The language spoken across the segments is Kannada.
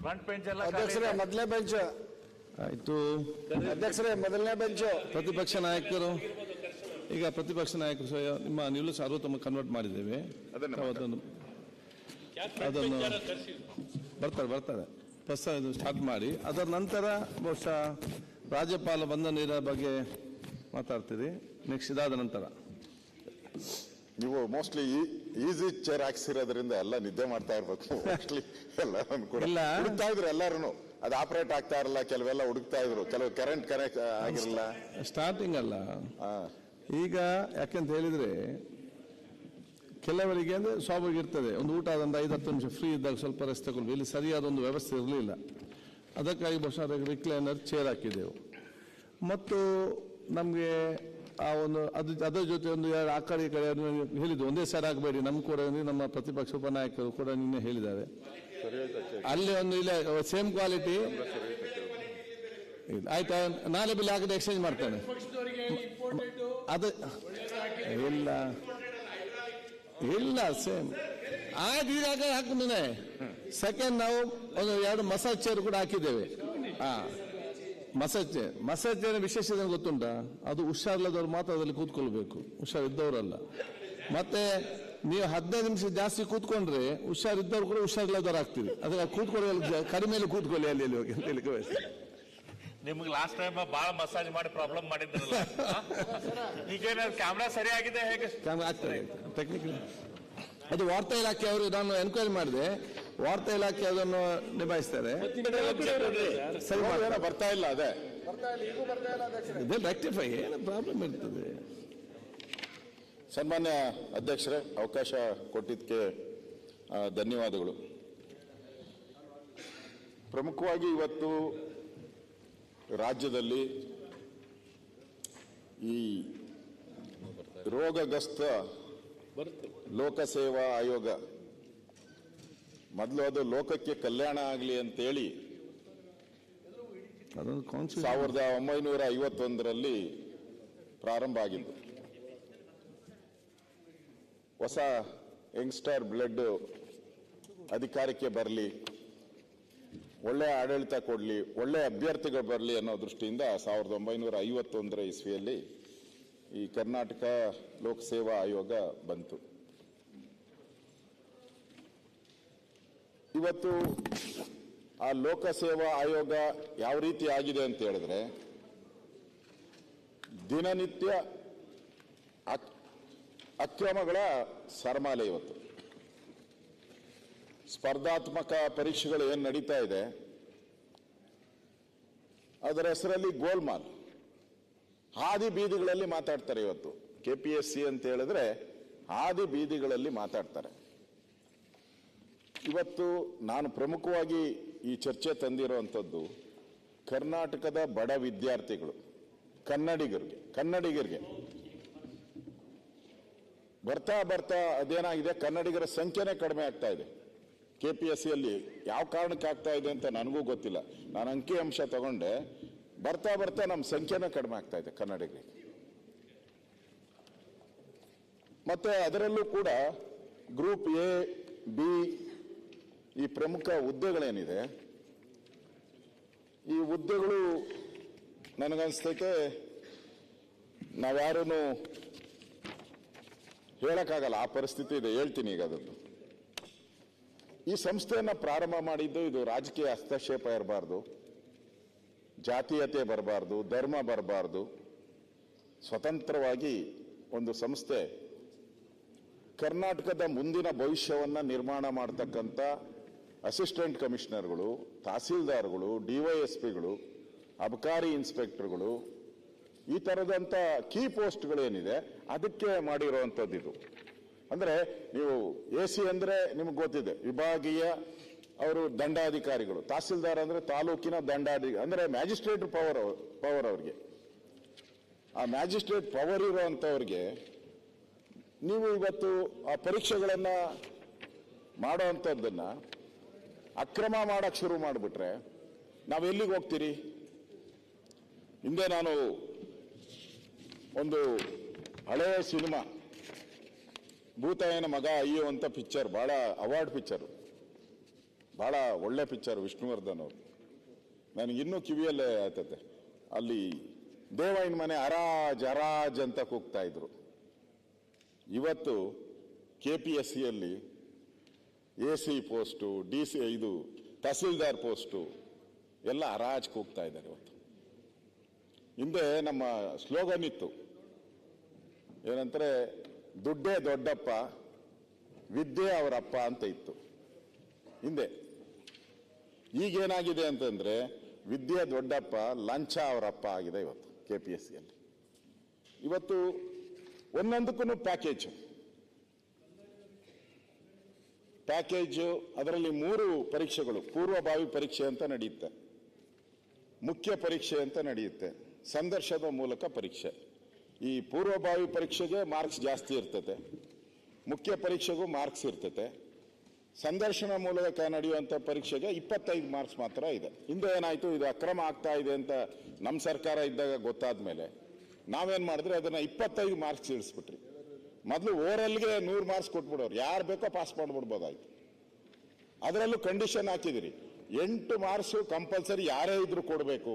ಫ್ರಂಟ್ ಬೆಂಚ್ ಎಲ್ಲ ಅಧ್ಯಕ್ಷರೇ ಮೊದಲನೇ ಬೆಂಚ್ ಆಯ್ತು. ಅಧ್ಯಕ್ಷರೇ ಮೊದಲನೇ ಬೆಂಚ್. ಪ್ರತಿಪಕ್ಷ ನಾಯಕರು ಈಗ ಪ್ರತಿಪಕ್ಷ ನಾಯಕರು ನಿಮ್ಮ ನಿಲುವು ಸರ್ವೋತ್ತಮ ಕನ್ವರ್ಟ್ ಮಾಡಿದ್ದೇವೆ. ಅದನ್ನು ಬರ್ತಾರೆ ಪ್ರಸ್ತಾವ ಸ್ಟಾರ್ಟ್ ಮಾಡಿ. ಅದರ ನಂತರ ಬಹುಶಃ ರಾಜ್ಯಪಾಲ ಬಂಧನ ಬಗ್ಗೆ ಮಾತಾಡ್ತೀರಿ. ನೆಕ್ಸ್ಟ್ ಇದಾದ ನಂತರ ನೀವು ಮೋಸ್ಟ್ಲಿ ಈಸಿ ಚೇರ್ ಹಾಕ್ಸಿರೋದ್ರಿಂದ ಎಲ್ಲ ನಿದ್ದೆ ಮಾಡ್ತಾ ಇರ್ಬೇಕು. ಮೋಸ್ಟ್ಲಿ ಎಲ್ಲರೂ ಕೂಡ ಹುಡುಕ್ತಾ ಇದ್ರು. ಎಲ್ಲರೂ ಅದು ಆಪರೇಟ್ ಆಗ್ತಾ ಇರಲ್ಲ, ಕೆಲವೆಲ್ಲ ಹುಡುಕ್ತಾ ಇದ್ರು, ಕೆಲವು ಕರೆಂಟ್ ಕನೆಕ್ಟ್ ಆಗಿರಲಿಲ್ಲ. ಸ್ಟಾರ್ಟಿಂಗ್ ಅಲ್ಲ ಈಗ, ಯಾಕೆಂತ ಹೇಳಿದ್ರೆ ಕೆಲವರಿಗೆ ಅಂದ್ರೆ ಸ್ವಾಭಾವಿಕ ಇರ್ತದೆ. ಒಂದು ಊಟ ಆದ 5-10 ನಿಮಿಷ ಫ್ರೀ ಇದ್ದಾಗ ಸ್ವಲ್ಪ ರೆಸ್ಟ್ ತಗೊಳ್ವಿ. ಇಲ್ಲಿ ಸರಿಯಾದ ಒಂದು ವ್ಯವಸ್ಥೆ ಇರಲಿಲ್ಲ. ಅದಕ್ಕಾಗಿ ಬಹುಶಃ ಅದಕ್ಕೆ ರಿಕ್ಲೈನರ್ ಚೇರ್ ಹಾಕಿದ್ದೆವು. ಮತ್ತು ನಮಗೆ ಆ ಒಂದು ಅದರ ಜೊತೆ ಒಂದು ಆ ಕಡೆ ಹೇಳಿದ್ದು ಒಂದೇ ಸಾರಿ ಆಗಬೇಡಿ. ನಮ್ಮ ಕೂಡ ನಮ್ಮ ಪ್ರತಿಪಕ್ಷ ಉಪನಾಯಕರು ಕೂಡ ನಿನ್ನೆ ಹೇಳಿದ್ದಾರೆ. ಅಲ್ಲಿ ಒಂದು ಇಲ್ಲ ಸೇಮ್ ಕ್ವಾಲಿಟಿ ಆಯ್ತಾ, ನಾಳೆ ಬಿಲ್ ಹಾಕಿದ್ರೆ ಎಕ್ಸ್ಚೇಂಜ್ ಮಾಡ್ತಾನೆ. ಅದು ಇಲ್ಲ ಸೇಮ್ ಆಯ್ತು. ಈಗ ಹಾಕಿದ್ದೇನೆ. ಸೆಕೆಂಡ್ ನಾವು ಒಂದು 2 ಮಸಾಜ್ ಚೇರ್ ಕೂಡ ಹಾಕಿದ್ದೇವೆ. ಮಸಾಜ್ ಚೇರ್ ವಿಶೇಷತೆ ಗೊತ್ತುಂಟಾ? ಅದು ಹುಷಾರಿಲ್ಲದವ್ರು ಮಾತ್ರ ಅದರಲ್ಲಿ ಕೂತ್ಕೊಳ್ಬೇಕು, ಹುಷಾರಿದ್ದವರಲ್ಲ. ಮತ್ತೆ ನೀವು 15 ನಿಮಿಷ ಜಾಸ್ತಿ ಕೂತ್ಕೊಂಡ್ರೆ ಹುಷಾರಿದ್ದವ್ರು ಕೂಡ ಹುಷಾರಿಲ್ಲದವ್ರು ಆಗ್ತೀವಿ. ಅದಕ್ಕೆ ಕೂತ್ಕೊಳ್ಳಿ, ಕಡಿಮೆಯಲ್ಲಿ ಕೂತ್ಕೊಳ್ಳಿ ಅಲ್ಲಿ ಹೋಗಿ ಅಂತ ಹೇಳಿ ಬಯಸ್ತೀನಿ. ನಿಮ್ಗೆ ಲಾಸ್ಟ್ ಟೈಮ್ ಬಹಳ ಮಸಾಜ್ ಮಾಡಿ ಪ್ರಾಬ್ಲಮ್ ಮಾಡಿದ್ರಲ್ಲ, ಈಗ ಕ್ಯಾಮ್ರಾ ಸರಿಯಾಗಿದೆ ಹೇಗೆ? ಕ್ಯಾಮ್ರಾ ಆಗ್ತದೆ ಟೆಕ್ನಿಕಲ್. ಅದು ವಾರ್ತಾ ಇಲಾಖೆ ಅವರು, ನಾನು ಎನ್ಕ್ವೈರಿ ಮಾಡಿದೆ, ವಾರ್ತಾ ಇಲಾಖೆ ಅದನ್ನು ನಿಭಾಯಿಸ್ತಾರೆ. ಸರಿ ಬರ್ತಾ ಇಲ್ಲ, ಅದೇ ರೆಕ್ಟಿಫೈ ಏನು ಪ್ರಾಬ್ಲಮ್ ಇರ್ತದೆ. ಸನ್ಮಾನ್ಯ ಅಧ್ಯಕ್ಷರೇ, ಅವಕಾಶ ಕೊಟ್ಟಿದ್ದಕ್ಕೆ ಧನ್ಯವಾದಗಳು. ಪ್ರಮುಖವಾಗಿ ಇವತ್ತು ರಾಜ್ಯದಲ್ಲಿ ಈ ರೋಗಗ್ರಸ್ತ ಲೋಕಸೇವಾ ಆಯೋಗ, ಮೊದಲು ಅದು ಲೋಕಕ್ಕೆ ಕಲ್ಯಾಣ ಆಗಲಿ ಅಂತೇಳಿ 1951ರಲ್ಲಿ ಪ್ರಾರಂಭ ಆಗಿದ್ದು. ಹೊಸ ಯಂಗ್ಸ್ಟರ್ ಬ್ಲಡ್ ಅಧಿಕಾರಕ್ಕೆ ಬರಲಿ, ಒಳ್ಳೆ ಆಡಳಿತ ಕೊಡಲಿ, ಒಳ್ಳೆ ಅಭ್ಯರ್ಥಿಗಳು ಬರಲಿ ಅನ್ನೋ ದೃಷ್ಟಿಯಿಂದ 1951 ಇಸ್ವಿಯಲ್ಲಿ ಈ ಕರ್ನಾಟಕ ಲೋಕಸೇವಾ ಆಯೋಗ ಬಂತು. ಇವತ್ತು ಆ ಲೋಕಸೇವಾ ಆಯೋಗ ಯಾವ ರೀತಿ ಆಗಿದೆ ಅಂತ ಹೇಳಿದ್ರೆ, ದಿನನಿತ್ಯ ಅಕ್ರಮಗಳ ಸರಮಾಲೆ. ಇವತ್ತು ಸ್ಪರ್ಧಾತ್ಮಕ ಪರೀಕ್ಷೆಗಳು ಏನು ನಡೀತಾ ಇದೆ, ಅದರ ಹೆಸರಲ್ಲಿ ಗೋಲ್ಮಾಲ್ ಹಾದಿ ಬೀದಿಗಳಲ್ಲಿ ಮಾತಾಡ್ತಾರೆ. ಇವತ್ತು KPSC ಅಂತ ಹೇಳಿದ್ರೆ ಹಾದಿ ಬೀದಿಗಳಲ್ಲಿ ಮಾತಾಡ್ತಾರೆ. ಇವತ್ತು ನಾನು ಪ್ರಮುಖವಾಗಿ ಈ ಚರ್ಚೆ ತಂದಿರುವಂಥದ್ದು ಕರ್ನಾಟಕದ ಬಡ ವಿದ್ಯಾರ್ಥಿಗಳು, ಕನ್ನಡಿಗರಿಗೆ ಬರ್ತಾ ಅದೇನಾಗಿದೆ, ಕನ್ನಡಿಗರ ಸಂಖ್ಯೆನೇ ಕಡಿಮೆ ಆಗ್ತಾ ಇದೆ. KPSCಯಲ್ಲಿ ಯಾವ ಕಾರಣಕ್ಕೆ ಆಗ್ತಾ ಇದೆ ಅಂತ ನನಗೂ ಗೊತ್ತಿಲ್ಲ. ನಾನು ಅಂಕಿ ಅಂಶ ತಗೊಂಡೆ, ಬರ್ತಾ ನಮ್ಮ ಸಂಖ್ಯೆನೇ ಕಡಿಮೆ ಆಗ್ತಾ ಇದೆ ಕನ್ನಡಿಗರಿಗೆ. ಮತ್ತೆ ಅದರಲ್ಲೂ ಕೂಡ ಗ್ರೂಪ್ A, B ಈ ಪ್ರಮುಖ ಹುದ್ದೆಗಳೇನಿದೆ, ಈ ಹುದ್ದೆಗಳು ನನಗನ್ಸ್ತೈತೆ ನಾವ್ಯಾರೂ ಹೇಳಕ್ಕಾಗಲ್ಲ, ಆ ಪರಿಸ್ಥಿತಿ ಇದೆ. ಹೇಳ್ತೀನಿ ಈಗ ಅದನ್ನು. ಈ ಸಂಸ್ಥೆಯನ್ನ ಪ್ರಾರಂಭ ಮಾಡಿದ್ದು ಇದು ರಾಜಕೀಯ ಹಸ್ತಕ್ಷೇಪ ಇರಬಾರ್ದು, ಜಾತೀಯತೆ ಬರಬಾರ್ದು, ಧರ್ಮ ಬರಬಾರ್ದು. ಸ್ವತಂತ್ರವಾಗಿ ಒಂದು ಸಂಸ್ಥೆ ಕರ್ನಾಟಕದ ಮುಂದಿನ ಭವಿಷ್ಯವನ್ನ ನಿರ್ಮಾಣ ಮಾಡತಕ್ಕಂಥ ಅಸಿಸ್ಟೆಂಟ್ ಕಮಿಷನರ್ಗಳು, ತಹಸೀಲ್ದಾರ್ಗಳು, DYSPಗಳು, ಅಬಕಾರಿ ಇನ್ಸ್ಪೆಕ್ಟರ್ಗಳು, ಈ ತರದಂತ ಕೀ ಪೋಸ್ಟ್ಗಳೇನಿದೆ ಅದಕ್ಕೆ ಮಾಡಿರುವಂಥದ್ದು ಇದು. ಅಂದ್ರೆ ನೀವು AC ಅಂದ್ರೆ ನಿಮ್ಗೆ ಗೊತ್ತಿದೆ, ವಿಭಾಗೀಯ ಅವರು ದಂಡಾಧಿಕಾರಿಗಳು. ತಹಸೀಲ್ದಾರ್ ಅಂದ್ರೆ ತಾಲೂಕಿನ ದಂಡಾಧಿಕಾರಿ, ಅಂದ್ರೆ ಮ್ಯಾಜಿಸ್ಟ್ರೇಟ್ ಪವರ್ ಅವ್ರಿಗೆ. ಆ ಮ್ಯಾಜಿಸ್ಟ್ರೇಟ್ ಪವರ್ ಇರುವಂತವ್ರಿಗೆ ನೀವು ಇವತ್ತು ಆ ಪರೀಕ್ಷೆಗಳನ್ನ ಮಾಡುವಂಥದ್ದನ್ನ ಅಕ್ರಮ ಮಾಡಕ್ ಶುರು ಮಾಡಿಬಿಟ್ರೆ ನಾವೆಲ್ಲಿಗೆ ಹೋಗ್ತೀರಿ? ಹಿಂದೆ ನಾನು ಒಂದು ಹಳೆಯ ಸಿನಿಮಾ, ಭೂತಾಯನ ಮಗ ಅಯ್ಯೋ ಅಂತ ಪಿಕ್ಚರ್, ಬಹಳ ಅವಾರ್ಡ್ ಪಿಕ್ಚರ್. ಬಹಳ ಒಳ್ಳೆ ಪಿಕ್ಚರ್ ವಿಷ್ಣುವರ್ಧನ್ ಅವರು. ನನಗಿನ್ನೂ ಕಿವಿಯಲ್ಲೇ ಆಯ್ತತೆ. ಅಲ್ಲಿ ದೇವಯ್ಯನ ಮನೆ ಹರಾಜ್ ಹರಾಜ್ ಅಂತ ಕೂಗ್ತಾ ಇದ್ರು. ಇವತ್ತು KPSCಯಲ್ಲಿ AC ಪೋಸ್ಟು, DC ಇದು ತಹಸೀಲ್ದಾರ್ ಪೋಸ್ಟು ಎಲ್ಲ ಹರಾಜ್ ಕೂಗ್ತಾ ಇದ್ದಾರೆ ಇವತ್ತು. ಹಿಂದೆ ನಮ್ಮ ಸ್ಲೋಗನ್ ಇತ್ತು, ಏನಂದ್ರೆ ದುಡ್ಡೇ ದೊಡ್ಡಪ್ಪ, ವಿದ್ಯೆ ಅವರಪ್ಪ ಅಂತ ಇತ್ತು ಹಿಂದೆ. ಈಗೇನಾಗಿದೆ ಅಂತಂದ್ರೆ ವಿದ್ಯೆ ದೊಡ್ಡಪ್ಪ, ಲಂಚ ಅವರಪ್ಪ ಆಗಿದೆ ಇವತ್ತು KPSCಯಲ್ಲಿ. ಇವತ್ತು ಒಂದೊಂದಕ್ಕೂ ಪ್ಯಾಕೇಜು, ಅದರಲ್ಲಿ 3 ಪರೀಕ್ಷೆಗಳು, ಪೂರ್ವಭಾವಿ ಪರೀಕ್ಷೆ ಅಂತ ನಡೆಯುತ್ತೆ, ಮುಖ್ಯ ಪರೀಕ್ಷೆ ಅಂತ ನಡೆಯುತ್ತೆ, ಸಂದರ್ಶನದ ಮೂಲಕ ಪರೀಕ್ಷೆ. ಈ ಪೂರ್ವಭಾವಿ ಪರೀಕ್ಷೆಗೆ ಮಾರ್ಕ್ಸ್ ಜಾಸ್ತಿ ಇರ್ತದೆ, ಮುಖ್ಯ ಪರೀಕ್ಷೆಗೂ ಮಾರ್ಕ್ಸ್ ಇರ್ತದೆ, ಸಂದರ್ಶನ ಮೂಲಕ ನಡೆಯುವಂಥ ಪರೀಕ್ಷೆಗೆ 25 ಮಾರ್ಕ್ಸ್ ಮಾತ್ರ ಇದೆ. ಹಿಂದೆ ಏನಾಯ್ತು, ಇದು ಅಕ್ರಮ ಆಗ್ತಾ ಇದೆ ಅಂತ ನಮ್ಮ ಸರ್ಕಾರ ಇದ್ದಾಗ ಗೊತ್ತಾದ ಮೇಲೆ ನಾವೇನ್ ಮಾಡಿದ್ರೆ ಅದನ್ನ 25 ಮಾರ್ಕ್ಸ್ ಇಳಿಸ್ಬಿಟ್ರಿ. ಮೊದಲು ಓರಲ್ಗೆ 100 ಮಾರ್ಕ್ಸ್ ಕೊಟ್ಬಿಡೋರು, ಯಾರು ಬೇಕೋ ಪಾಸ್ ಮಾಡ್ಬಿಡ್ಬೋದಾಯ್ತು. ಅದರಲ್ಲೂ ಕಂಡೀಷನ್ ಹಾಕಿದಿರಿ, 8 ಮಾರ್ಕ್ಸ್ ಕಂಪಲ್ಸರಿ ಯಾರೇ ಇದ್ರು ಕೊಡಬೇಕು,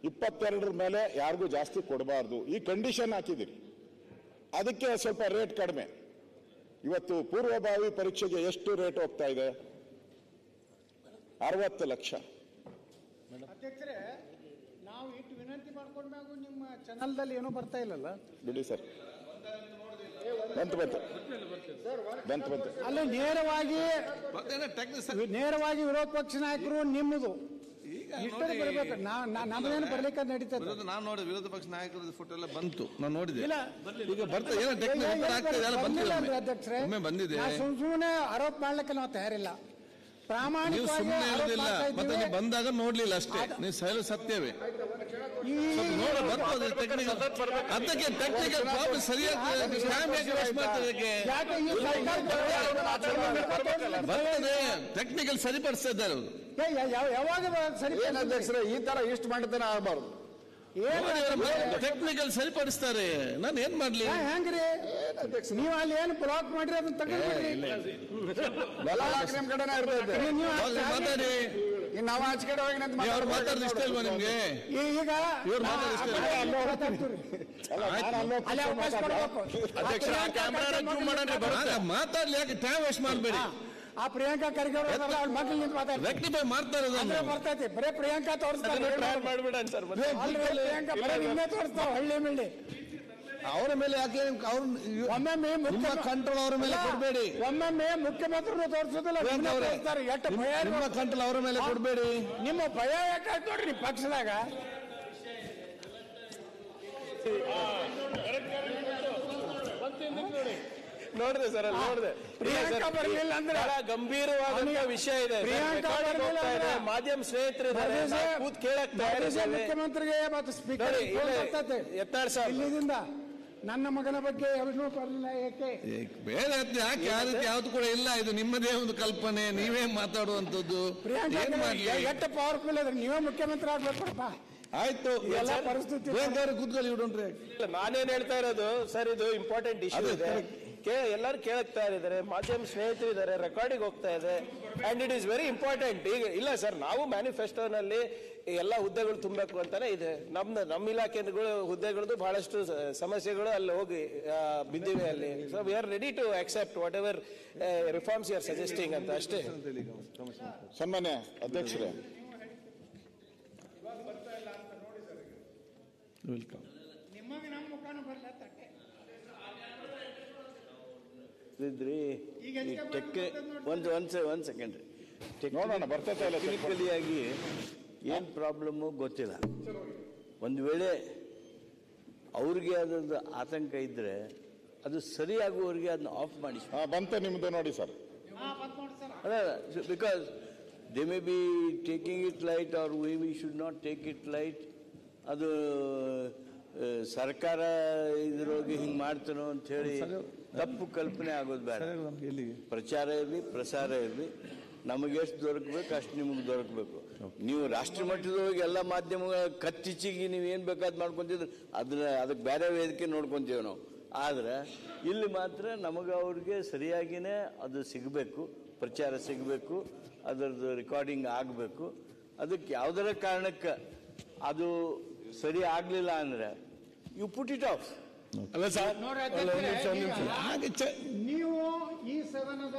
22 ಮೇಲೆ ಯಾರಿಗೂ ಜಾಸ್ತಿ ಕೊಡಬಾರ್ದು, ಈ ಕಂಡೀಷನ್ ಹಾಕಿದಿರಿ. ಅದಕ್ಕೆ ಸ್ವಲ್ಪ ರೇಟ್ ಕಡಿಮೆ. ಇವತ್ತು ಪೂರ್ವಭಾವಿ ಪರೀಕ್ಷೆಗೆ ಎಷ್ಟು ರೇಟ್ ಹೋಗ್ತಾ ಇದೆ? 60 ಲಕ್ಷ. ಅಧ್ಯಕ್ಷರೇ, ನಾವು ಇಟ್ಟು ವಿನಂತಿ ಮಾಡ್ಕೊಂಡಾಗ ನಿಮ್ಮ ಚಾನಲ್ದಲ್ಲಿ ಏನೂ ಬರ್ತಾ ಇಲ್ಲಲ್ಲ? ಬಿಡಿ ಸರ್, ಬಂತು. ಅಲ್ಲಿ ನೇರವಾಗಿ ವಿರೋಧ ಪಕ್ಷ ನಾಯಕರು ನಿಮ್ಮದು ಇಷ್ಟೇ ಬರ್ಬೇಕು. ನಮ್ಮದೇನು ಬರ್ಲಿಕ್ಕೆ ನಡೀತದೆ. ನಾನು ನೋಡಿದೆ ವಿರೋಧ ಪಕ್ಷ ನಾಯಕರ ಫೋಟೋ ಎಲ್ಲ ಬಂತು, ನಾನು ನೋಡಿದೆ. ಇಲ್ಲ, ಈಗ ಬರ್ತಾ ಏನೋ ಟೆಕ್ನಿಕಲ್ ಬಂದಿಲ್ಲ ಅಧ್ಯಕ್ಷರೇ. ಬಂದಿದೆ. ಸುಮ್ಮನೆ ಆರೋಪ ಮಾಡ್ಲಿಕ್ಕೆ ನಾವು ತಯಾರಿಲ್ಲ. ನೀವು ಪ್ರಾಮಾಣಿಕವಾಗಿ ಸುಮ್ಮನೆ ಆರೋಪ ಇರೋದಿಲ್ಲ, ಮಾಡ್ತಾ ಮತ್ತೆ ಇದ್ದೀವಿ. ನೀವು ಬಂದಾಗ ನೋಡ್ಲಿಲ್ಲ ಅಷ್ಟೇ, ನೀವು ಸೈಲ ಸತ್ಯವೇ ನೋಡ ಬರ್ತದೆ ಟೆಕ್ನಿಕಲ್. ಅದಕ್ಕೆ ಟೆಕ್ನಿಕಲ್ ಪ್ರಾಬ್ಲಮ್ ಸರಿಯಾಗಿ ಯಾಕೆ ಈ ಸರ್ಕಾರ ಬರ್ತದೆ, ಟೆಕ್ನಿಕಲ್ ಸರಿಪಡಿಸ್ತಾ ಇದ್ದಾರೆ ಅವರು. ಯಾವಾಗ ಸರಿ ಏನ್ ಅಧ್ಯಕ್ಷರೇ, ಈ ತರ ಇಷ್ಟು ಮಾಡಿದ್ರೆ ಆಗಬಾರ್ದು. ಟೆಕ್ನಿಕಲ್ ಸರಿಪಡಿಸ್ತಾರೆ, ನಾನು ಏನ್ ಮಾಡ್ಲಿ? ಹೆಂಗ್ರಿ ನೀವು ಅಲ್ಲಿ ಏನು ಬ್ಲಾಕ್ ಮಾಡ್ರಿ ಅದನ್ನ ತಗೊಂಡ್ಬಿಡ್ರಿ. ನಿಮ್ ಕಡೆನೇ ಇರ್ತದೆ. ಮಾತಾಡಿ, ನಾವು ಆಚೆ ಕಡೆ ಹೋಗಿ ನಿಂತು ಅವ್ರು ಮಾತಾಡಿದ ಇಷ್ಟ ಇಲ್ವಾ ನಿಮ್ಗೆ? ಈಗ ಇವ್ರು ಮಾತಾಡಿಸ್ತಾರೆ. ಅಲ್ಲಿ ಅವಕಾಶ ಕೊಡಬೇಕು. ಮಾತಾಡ್ಲಿ, ಯಾಕೆ ಟೈಮ್ ವೇಸ್ಟ್ ಮಾಡಬೇಡಿ. ಆ ಪ್ರಿಯಾಂಕಾ ಖರ್ಗೆ ಅವ್ರ ಮಕ್ಕಳು ನಿಂತು ಮಾತಾಡ್ತಾರೆ, ರೆಕ್ಟಿಫೈ ಮಾಡ್ತಾರೆ. ಬರ್ತೈತಿ. ಬರೇ ಪ್ರಿಯಾಂಕಾ ತೋರಿಸ್ತಾರೆ, ಪ್ರಿಯಾಂಕಾ ಬರೀ ನಿನ್ನೆ ತೋರಿಸ್ತಾವ ಹಳ್ಳಿ ಮಿಳ್ಳಿ. ಅವರ ಮೇಲೆ ಯಾಕೆ ಒಮ್ಮೊಮ್ಮೆ ನಿಮ್ಮ ಕಂಟ್ರೋಲ್ ಅವರ ಮೇಲೆ ಕೊಡಬೇಡಿ. ಒಮ್ಮೊಮ್ಮೆ ಮುಖ್ಯಮಂತ್ರಿಗಳು ತೋರಿಸೋದಿಲ್ಲ, ಎಷ್ಟು ಭಯ. ನಿಮ್ಮ ಕಂಟ್ರೋಲ್ ಅವರ ಮೇಲೆ ಕೊಡಬೇಡಿ. ನಿಮ್ಮ ಭಯ ಯಾಕಾಯ್ತು ನೋಡ್ರಿ ನಿಮ್ಮ ಪಕ್ಷದಾಗ. ನೋಡ್ರಿ ಸರ್, ಅಲ್ಲಿ ನೋಡಿದೆ. ಪ್ರಿಯಾಂಕಾ ಬರಲಿಲ್ಲ ಅಂದ್ರೆ ಬಹಳ ಗಂಭೀರವಾದ ವಿಷಯ ಇದೆ. ಪ್ರಿಯಾಂಕಾ ಬರಲಿಲ್ಲ ಅಂದ್ರೆ ಮಾಧ್ಯಮ ಸ್ನೇಹಿತರು ಇದ್ದಾರೆ, ಕೂತ್ ಕೇಳಕ್ ತಯಾರಿದ್ದೇವೆ. ಮುಖ್ಯಮಂತ್ರಿಗೆ ಮತ್ತು ಸ್ಪೀಕರ್ ಯತ್ನಾಳ್ ಸರ್ ಇಲ್ಲಿಂದ ನನ್ನ ಮಗನ ಬಗ್ಗೆ ಯಾರು ಬರಲಿಲ್ಲ, ಏಕೆ ಬೇರೆ ಯಾಕೆ ಆ ರೀತಿ ಯಾವ್ದು ಕೂಡ ಇಲ್ಲ. ಇದು ನಿಮ್ಮದೇ ಒಂದು ಕಲ್ಪನೆ, ನೀವೇ ಮಾತಾಡುವಂತದ್ದು. ಪ್ರಿಯಾಂಕಾ ಎಷ್ಟು ಪವರ್ಫುಲ್ ಅದ್ರೆ ನೀವೇ ಮುಖ್ಯಮಂತ್ರಿ ಆಗ್ಬೇಕಪ್ಪ. ಆಯ್ತು, ಎಲ್ಲ ಪರಿಸ್ಥಿತಿ ಕೂತ್ಕೊಳ್ಳಿ ಇಡೋಣ್ರಿ. ನಾನೇನ್ ಹೇಳ್ತಾ ಇರೋದು ಸರ್, ಇದು ಇಂಪಾರ್ಟೆಂಟ್ ಇಶ್ಯೂ ಇದೆ. ಎಲ್ಲರೂ ಕೇಳಕ್ತಾ ಇದ್ದಾರೆ, ಮಾಧ್ಯಮ ಸ್ನೇಹಿತರು ಇದ್ದಾರೆ, ರೆಕಾರ್ಡಿಂಗ್ ಹೋಗ್ತಾ ಇದೆ, and it is very important. ಈಗ ಇಲ್ಲ ಸರ್, ನಾವು ಮ್ಯಾನಿಫೆಸ್ಟೋನಲ್ಲಿ ಎಲ್ಲ ಹುದ್ದೆಗಳು ತುಂಬಬೇಕು ಅಂತಾನೆ ಇದೆ. ನಮ್ಮ ಇಲಾಖೆಗಳು ಹುದ್ದೆಗಳದ್ದು ಬಹಳಷ್ಟು ಸಮಸ್ಯೆಗಳು ಅಲ್ಲಿ ಹೋಗಿ ಬಿದ್ದಿವೆ ಅಲ್ಲಿ. So we are ready to accept whatever reforms you are suggesting ಅಂತ ಅಷ್ಟೇ. ಸನ್ಮಾನ್ಯ ಅಧ್ಯಕ್ಷರೇ, ನಿಮಗೆ ನಮ್ಮ ಮುಖಾನು ಬರಲ್ಲ ತಟ್ಟೆ. ಒಂದ್ ಸೆಕೆಂಡ್ ರೀ, ನೋಡೋಣ ಬರ್ತೈತೆ ಇಲ್ಲ. ಟೆಕ್ನಿಕಲಿ ಆಗಿ ಏನ್ ಪ್ರಾಬ್ಲಮ್ಮು ಗೊತ್ತಿಲ್ಲ. ಒಂದು ವೇಳೆ ಅವ್ರಿಗೆ ಅದ್ರದ್ದು ಆತಂಕ ಇದ್ರೆ ಅದು ಸರಿಯಾಗುವವರೆಗೆ ಅದನ್ನ ಆಫ್ ಮಾಡಿ. ಬಂತ ನಿಮ್ದು ನೋಡಿ ಸರ್. ಅಲ್ಲ, because they may be taking it light or we should not take it light. ಅದು ಸರ್ಕಾರ ಇದ್ರೊಳಗೆ ಹಿಂಗೆ ಮಾಡ್ತಾನೋ ಅಂತ ಹೇಳಿ ತಪ್ಪು ಕಲ್ಪನೆ ಆಗೋದು ಬೇಡ. ಪ್ರಚಾರ ಇರಲಿ, ಪ್ರಸಾರ ಇರಲಿ, ನಮಗೆ ಎಷ್ಟು ದೊರಕಬೇಕು ಅಷ್ಟು ನಿಮಗೆ ದೊರಕಬೇಕು. ನೀವು ರಾಷ್ಟ್ರ ಮಟ್ಟದೊಳಗೆ ಎಲ್ಲ ಮಾಧ್ಯಮಗಳ ಕತ್ತಿಚ್ಚಿಗೆ ನೀವು ಏನು ಬೇಕಾದ್ ಮಾಡ್ಕೊಂತಿದ್ರೆ ಅದಕ್ಕೆ ಬೇರೆ ವೇದಿಕೆ ನೋಡ್ಕೊಂತೀವಿ ನಾವು. ಆದ್ರೆ ಇಲ್ಲಿ ಮಾತ್ರ ನಮಗೆ ಅವ್ರಿಗೆ ಸರಿಯಾಗಿನೇ ಅದು ಸಿಗಬೇಕು, ಪ್ರಚಾರ ಸಿಗಬೇಕು, ಅದರದ್ದು ರೆಕಾರ್ಡಿಂಗ್ ಆಗಬೇಕು. ಅದಕ್ಕೆ ಯಾವುದರ ಕಾರಣಕ್ಕೆ ಅದು ಸರಿ ಆಗಲಿಲ್ಲ ಅಂದ್ರೆ ಯು ಪುಟ್ ಇಟ್ ಆಫ್. ನೀವು ಈ ಸದನದ